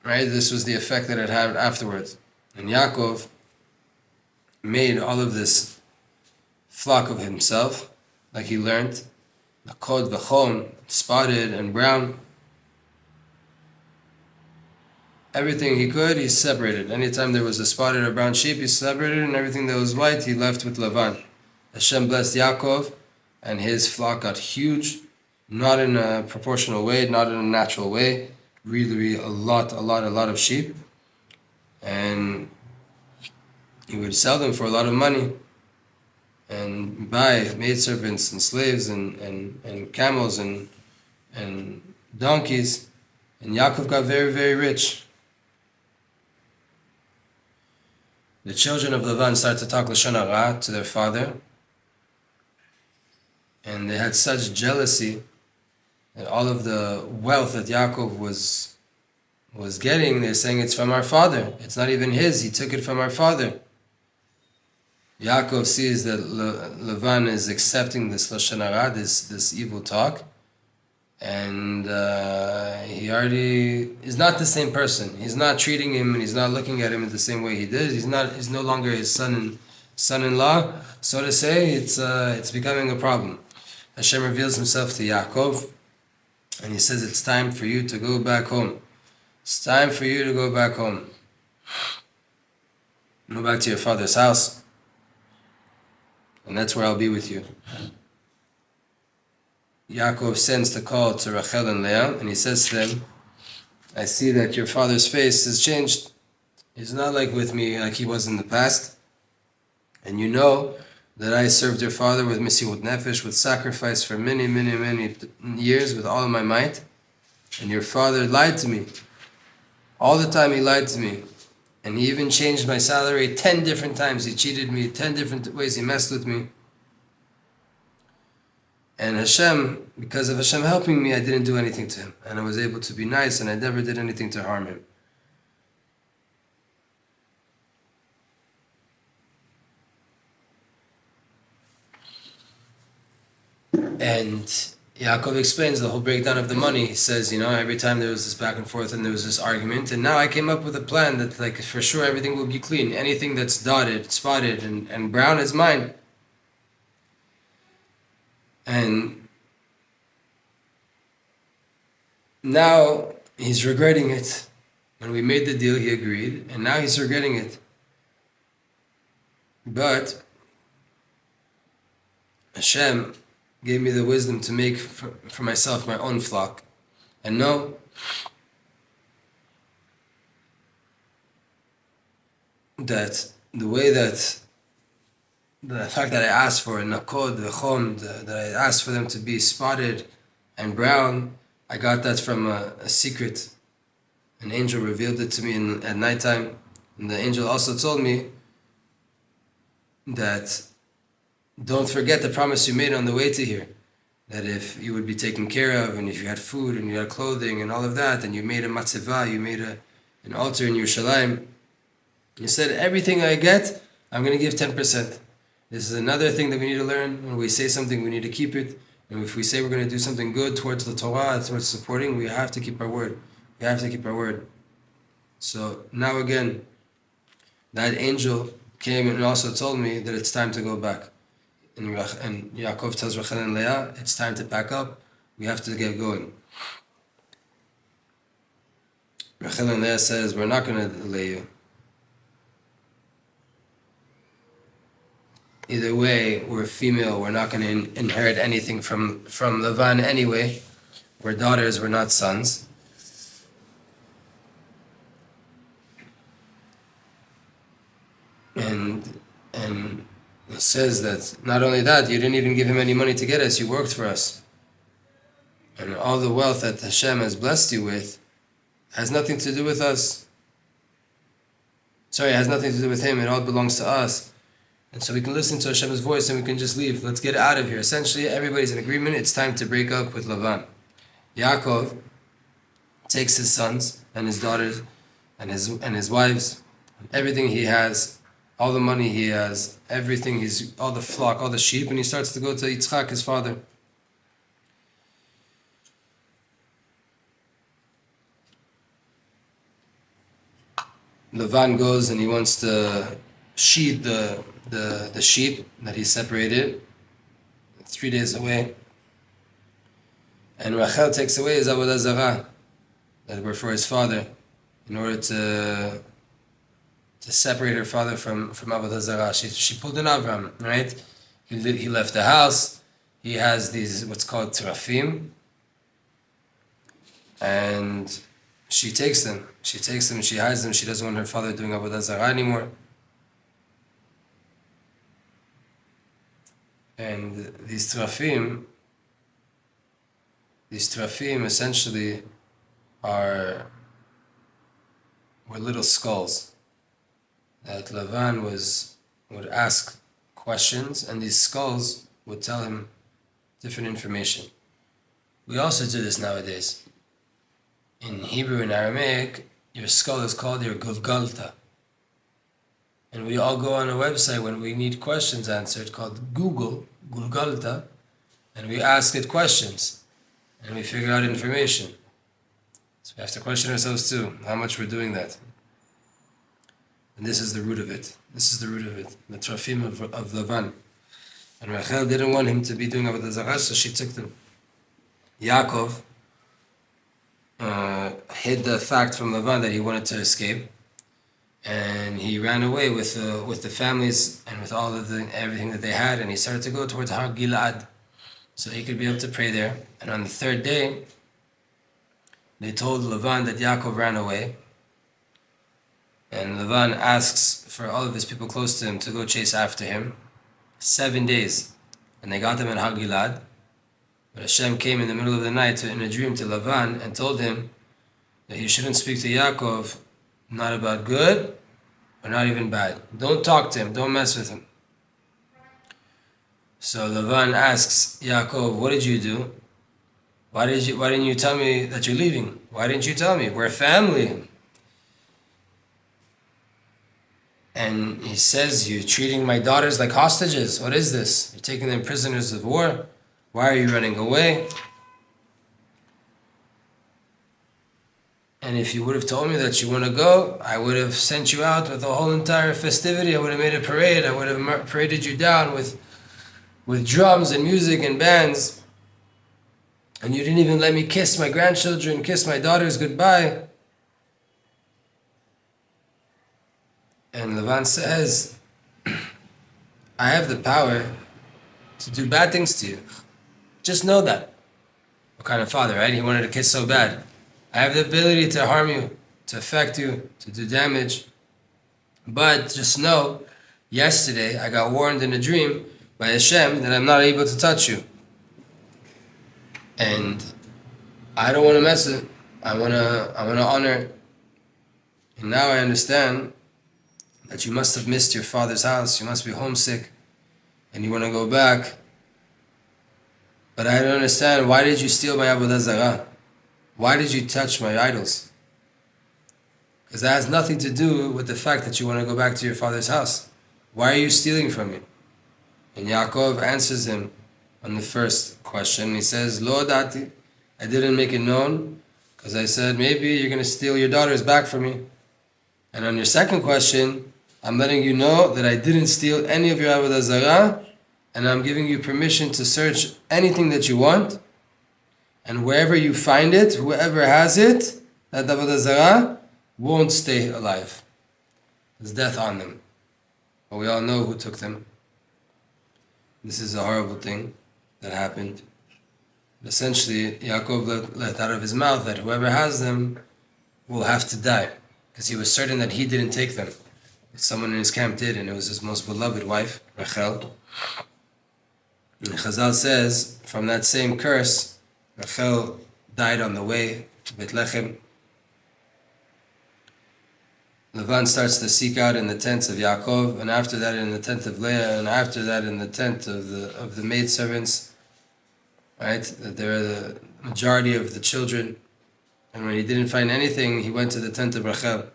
right, this was the effect that it had afterwards. And Yaakov made all of this flock of himself, like he learned, the kod v'chom, spotted and brown. Everything he could, he separated. Anytime there was a spotted or brown sheep, he separated, and everything that was white, he left with Lavan. Hashem blessed Yaakov, and his flock got huge, not in a proportional way, not in a natural way, really a lot of sheep. And he would sell them for a lot of money, and buy maidservants and slaves and camels and donkeys. And Yaakov got very, very rich. The children of Lavan started to talk Lashon Hara to their father. And they had such jealousy that all of the wealth that Yaakov was getting, they're saying it's from our father. It's not even his, he took it from our father. Yaakov sees that Lavan is accepting this Lashon Hara, this evil talk, and he already is not the same person. He's not treating him and he's not looking at him in the same way he did. He's no longer his son-in-law, so to say. It's becoming a problem. Hashem reveals himself to Yaakov, and he says, it's time for you to go back home. It's time for you to go back home. Go back to your father's house. And that's where I'll be with you. Yaakov sends the call to Rachel and Leah, and he says to them, I see that your father's face has changed. He's not like with me like he was in the past. And you know that I served your father with Mesirut Nefesh, with sacrifice for many, many, many years with all of my might. And your father lied to me. All the time he lied to me. And he even changed my salary 10 different times. He cheated me 10 different ways. He messed with me. And Hashem, because of Hashem helping me, I didn't do anything to him. And I was able to be nice, and I never did anything to harm him. And Yaakov explains the whole breakdown of the money. He says, every time there was this back and forth and there was this argument, and now I came up with a plan that, like, for sure everything will be clean. Anything that's dotted, spotted, and brown is mine. And now he's regretting it. When we made the deal, he agreed, and now he's regretting it. But Hashem gave me the wisdom to make for myself my own flock, and know that the way that the fact that I asked for nakod, the chom, that I asked for them to be spotted and brown, I got that from a secret. An angel revealed it to me at nighttime, and the angel also told me that don't forget the promise you made on the way to here, that if you would be taken care of, and if you had food and you had clothing and all of that, and you made a matzevah, you made an altar in Yerushalayim, you said everything I get, I'm going to give 10%. This is another thing that we need to learn. When we say something, we need to keep it. And if we say we're going to do something good towards the Torah, towards supporting, we have to keep our word. We have to keep our word. So now again, that angel came and also told me that it's time to go back. And Yaakov tells Rachel and Leah, it's time to pack up. We have to get going. Rachel and Leah says, we're not going to delay you. Either way, we're female. We're not going to inherit anything from Lavan anyway. We're daughters. We're not sons. And it says that not only that, you didn't even give him any money to get us. You worked for us. And all the wealth that Hashem has blessed you with has nothing to do with us. Sorry, it has nothing to do with him. It all belongs to us. And so we can listen to Hashem's voice and we can just leave. Let's get out of here. Essentially, everybody's in agreement. It's time to break up with Lavan. Yaakov takes his sons and his daughters and his wives, everything he has, all the money he has, everything, all the flock, all the sheep, and he starts to go to Yitzchak, his father. Lavan goes and he wants to sheed the sheep that he separated 3 days away. And Rachel takes away his avodah zarah that were for his father in order to separate her father from avodah zarah. She pulled an Avram, right? He left the house. He has these what's called terafim, and she takes them. She hides them. She doesn't want her father doing avodah zarah anymore. And these terafim essentially were little skulls that Lavan would ask questions, and these skulls would tell him different information. We also do this nowadays. In Hebrew and Aramaic, your skull is called your Gulgalta. And we all go on a website when we need questions answered called Gulgalta, and we ask it questions, and we figure out information. So we have to question ourselves too, how much we're doing that. And this is the root of it. The Trafim of Lavan. And Rachel didn't want him to be doing avodah zarah, so she took them. Yaakov hid the fact from Lavan that he wanted to escape, and he ran away with the families and with all of everything that they had, and he started to go towards Har Gilad, so he could be able to pray there. And on the third day, They told Lavan that Yaakov ran away. And Lavan asks for all of his people close to him to go chase after him. 7 days. And they got him in Har Gilad. But Hashem came in the middle of the night in a dream to Lavan and told him that he shouldn't speak to Yaakov, not about good or not even bad. Don't talk to him, don't mess with him. So Lavan asks Yaakov, what did you do? Why didn't you tell me that you're leaving? Why didn't you tell me? We're family. And he says, you're treating my daughters like hostages. What is this? You're taking them prisoners of war. Why are you running away? And if you would have told me that you want to go, I would have sent you out with a whole entire festivity. I would have made a parade. I would have paraded you down with drums and music and bands. And you didn't even let me kiss my grandchildren, kiss my daughters goodbye. And Lavan says, I have the power to do bad things to you. Just know that. What kind of father, right? He wanted a kiss so bad. I have the ability to harm you, to affect you, to do damage. But just know, yesterday I got warned in a dream by Hashem that I'm not able to touch you. And I don't want to mess it. I want to honor it. And now I understand that you must have missed your father's house. You must be homesick. And you want to go back. But I don't understand. Why did you steal my Avodah Zarah? Why did you touch my idols? Because that has nothing to do with the fact that you want to go back to your father's house. Why are you stealing from me? And Yaakov answers him on the first question. He says, Lo dati, I didn't make it known because I said, maybe you're going to steal your daughters back from me. And on your second question, I'm letting you know that I didn't steal any of your Avodah Zarah, and I'm giving you permission to search anything that you want. And wherever you find it, whoever has it, that Avodah Zarah won't stay alive. There's death on them. But we all know who took them. This is a horrible thing that happened. But essentially, Yaakov let out of his mouth that whoever has them will have to die. Because he was certain that he didn't take them. Someone in his camp did, and it was his most beloved wife, Rachel. And Chazal says, from that same curse, Rachel died on the way to Bethlehem. Lavan starts to seek out in the tents of Yaakov, and after that in the tent of Leah, and after that in the tent of the maidservants. Right? There are the majority of the children. And when he didn't find anything, he went to the tent of Rachel.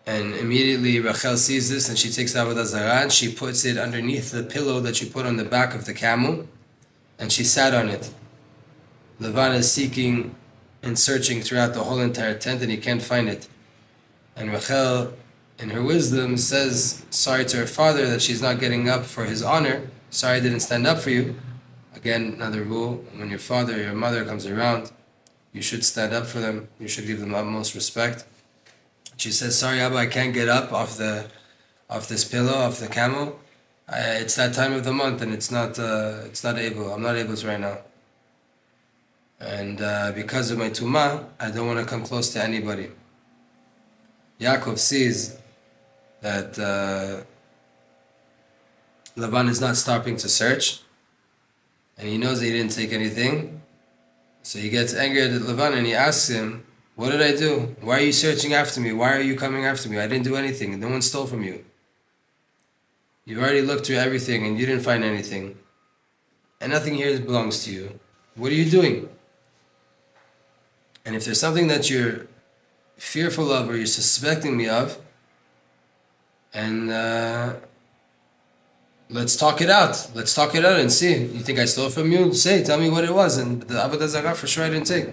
And immediately Rachel sees this, and she takes the Avodah Zarah and she puts it underneath the pillow that she put on the back of the camel, and she sat on it. Lavan is seeking and searching throughout the whole entire tent, and he can't find it. And Rachel, in her wisdom, says sorry to her father that she's not getting up for his honor. Sorry I didn't stand up for you. Again, another rule, when your father or your mother comes around, you should stand up for them. You should give them utmost respect. She says, sorry, Abba, I can't get up off this pillow, off the camel. It's that time of the month, and I'm not able to right now. And because of my tumah, I don't want to come close to anybody. Yaakov sees that Lavan is not stopping to search, and he knows that he didn't take anything. So he gets angry at Lavan, and he asks him, what did I do? Why are you searching after me? Why are you coming after me? I didn't do anything. No one stole from you. You've already looked through everything and you didn't find anything. And nothing here belongs to you. What are you doing? And if there's something that you're fearful of or you're suspecting me of, and let's talk it out. Let's talk it out and see. You think I stole from you? Tell me what it was. And the Avodah Zarah for sure I didn't take.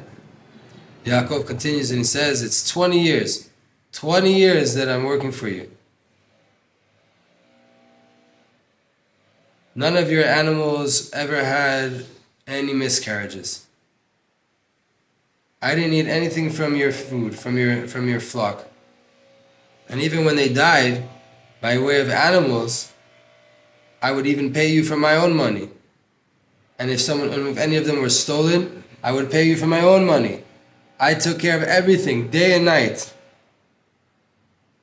Yaakov continues and he says, it's 20 years. 20 years that I'm working for you. None of your animals ever had any miscarriages. I didn't eat anything from your food, from your flock. And even when they died, by way of animals, I would even pay you from my own money. And if any of them were stolen, I would pay you for my own money. I took care of everything, day and night.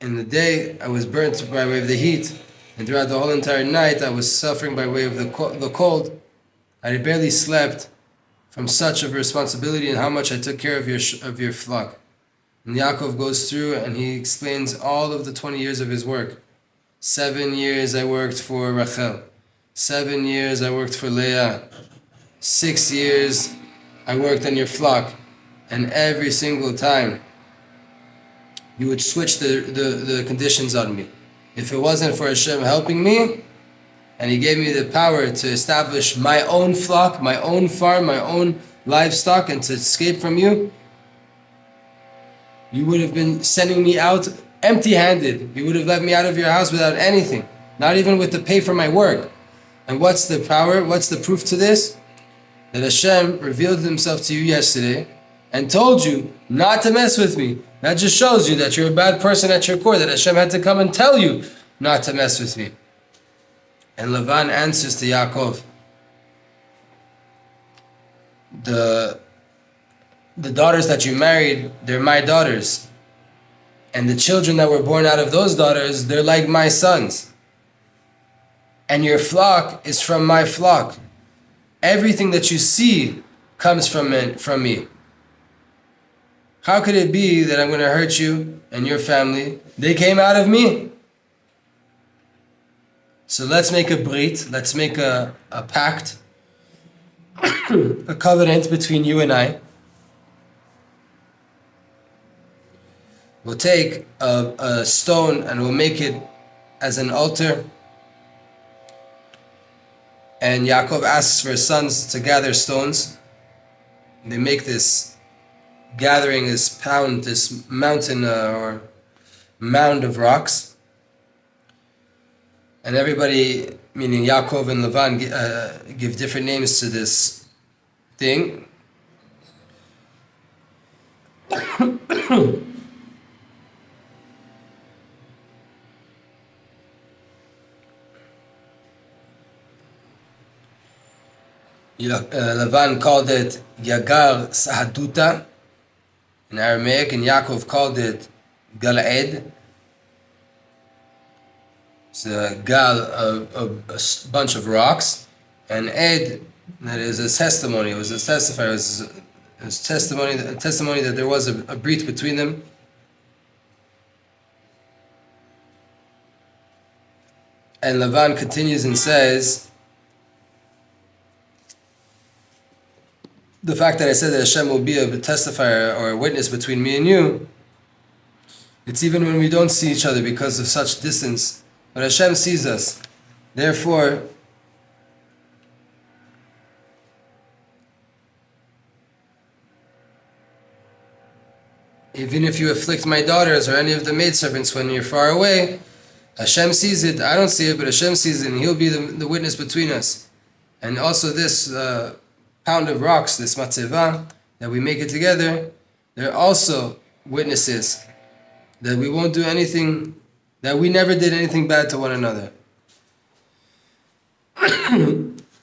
In the day, I was burnt by way of the heat, and throughout the whole entire night, I was suffering by way of the cold. I barely slept from such of a responsibility and how much I took care of your flock. And Yaakov goes through and he explains all of the 20 years of his work. 7 years I worked for Rachel. 7 years I worked for Leah. 6 years I worked on your flock. And every single time, you would switch the conditions on me. If it wasn't for Hashem helping me, and He gave me the power to establish my own flock, my own farm, my own livestock, and to escape from you, you would have been sending me out empty-handed. You would have let me out of your house without anything, not even with the pay for my work. And what's the power? What's the proof to this? That Hashem revealed Himself to you yesterday and told you not to mess with me. That just shows you that you're a bad person at your core, that Hashem had to come and tell you not to mess with me. And Lavan answers to Yaakov, the daughters that you married, they're my daughters. And the children that were born out of those daughters, they're like my sons. And your flock is from my flock. Everything that you see comes from me. How could it be that I'm going to hurt you and your family? They came out of me. So let's make a brit, let's make a pact, a covenant between you and I. We'll take a stone and we'll make it as an altar. And Yaakov asks for his sons to gather stones. They make this gathering, this mountain or mound of rocks. And everybody, meaning Yaakov and Lavan, give different names to this thing. Lavan called it Yagar Sahaduta in Aramaic, and Yaakov called it Galaed. It's a gal, a bunch of rocks, and Ed, that is a testimony. It was a testifier. It was testimony that there was a brit between them. And Lavan continues and says, the fact that I said that Hashem will be a testifier or a witness between me and you, it's even when we don't see each other because of such distance. But Hashem sees us. Therefore, even if you afflict my daughters or any of the maidservants when you're far away, Hashem sees it. I don't see it, but Hashem sees it, and He'll be the witness between us. And also this pound of rocks, this matzeva, that we make it together, they're also witnesses that we won't do anything, that we never did anything bad to one another.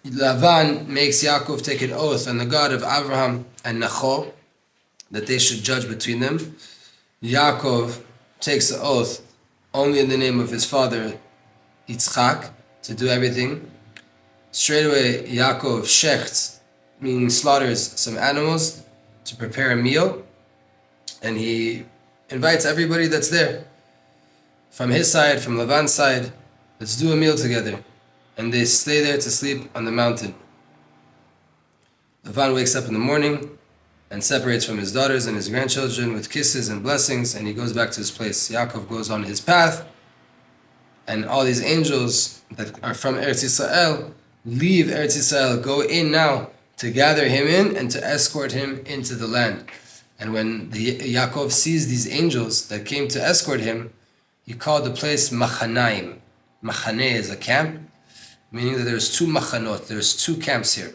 Lavan makes Yaakov take an oath on the God of Abraham and Nachor that they should judge between them. Yaakov takes the oath only in the name of his father Yitzchak to do everything. Straight away Yaakov shechts, meaning slaughters some animals to prepare a meal, and he invites everybody that's there. From his side, from Lavan's side, let's do a meal together. And they stay there to sleep on the mountain. Lavan wakes up in the morning and separates from his daughters and his grandchildren with kisses and blessings, and he goes back to his place. Yaakov goes on his path, and all these angels that are from Eretz Yisrael leave Eretz Yisrael, go in now to gather him in and to escort him into the land. And when Yaakov sees these angels that came to escort him, he called the place Machanaim. Machaneh is a camp, meaning that there's two machanot, there's two camps here.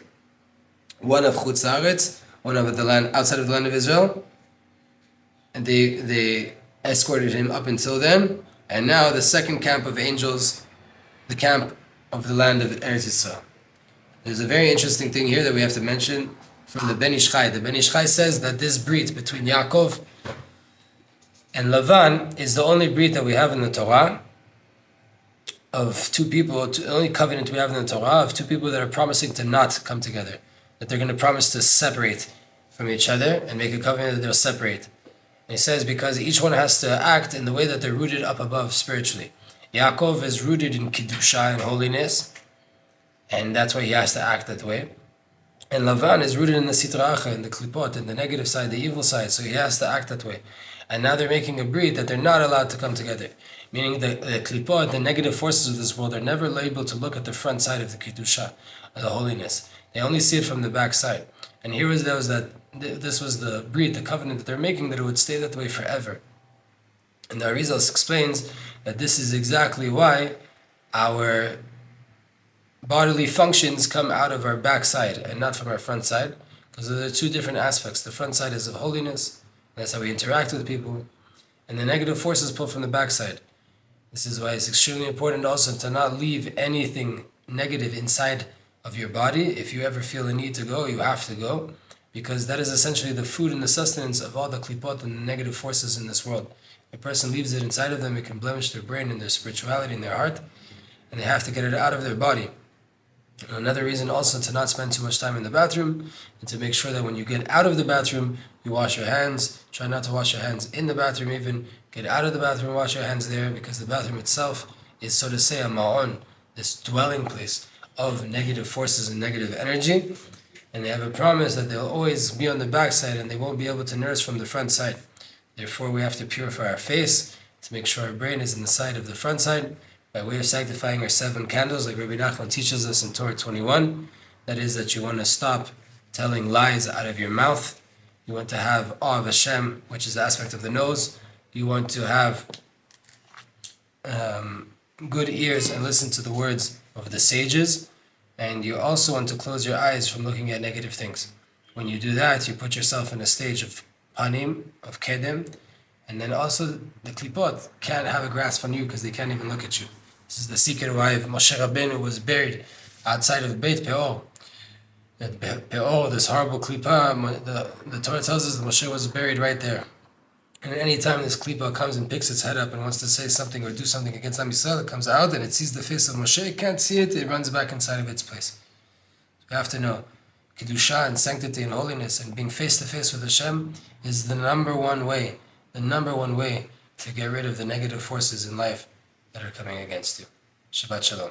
One of Chutz Haaretz, one of the land outside of the land of Israel. And they escorted him up until then. And now the second camp of angels, the camp of the land of Eretz Yisrael. There's a very interesting thing here that we have to mention from the Ben Ish Chai. The Ben Ish Chai says that this brit between Yaakov and Lavan is the only brit that we have in the Torah of two people, the only covenant we have in the Torah of two people that are promising to not come together, that they're going to promise to separate from each other and make a covenant that they'll separate. And he says because each one has to act in the way that they're rooted up above spiritually. Yaakov is rooted in Kiddusha and holiness, and that's why he has to act that way. And Lavan is rooted in the Sitra Achra, in the Klipot, in the negative side, the evil side, so he has to act that way. And now they're making a brit that they're not allowed to come together. Meaning the Klipot, the negative forces of this world, are never able to look at the front side of the Kiddusha, of the holiness. They only see it from the back side. And here was this was the brit, the covenant that they're making, that it would stay that way forever. And the Arizal explains that this is exactly why our bodily functions come out of our backside and not from our front side, because there are two different aspects. The front side is of holiness, that's how we interact with people, and the negative forces pull from the backside. This is why it's extremely important also to not leave anything negative inside of your body. If you ever feel a need to go, you have to go, because that is essentially the food and the sustenance of all the klipot and the negative forces in this world. If a person leaves it inside of them, it can blemish their brain and their spirituality and their heart, and they have to get it out of their body. And another reason also to not spend too much time in the bathroom, and to make sure that when you get out of the bathroom, you wash your hands. Try not to wash your hands in the bathroom even. Get out of the bathroom, wash your hands there, because the bathroom itself is, so to say, a ma'on, this dwelling place of negative forces and negative energy. And they have a promise that they'll always be on the backside and they won't be able to nurse from the front side. Therefore, we have to purify our face to make sure our brain is in the side of the front side by way of sanctifying our 7 candles, like Rabbi Nachman teaches us in Torah 21. That is, that you want to stop telling lies out of your mouth. You want to have awe of Hashem, which is the aspect of the nose. You want to have good ears and listen to the words of the sages. And you also want to close your eyes from looking at negative things. When you do that, you put yourself in a stage of panim, of kedem, and then also the klipot can't have a grasp on you because they can't even look at you. This is the secret why Moshe Rabbeinu was buried outside of Beit Peor. Peor, this horrible klipa, the Torah tells us that Moshe was buried right there. And any time this klipa comes and picks its head up and wants to say something or do something against Am Yisrael, it comes out and it sees the face of Moshe, it can't see it, it runs back inside of its place. You have to know, Kiddusha and sanctity and holiness and being face to face with Hashem is the number one way to get rid of the negative forces in life that are coming against you. Shabbat Shalom.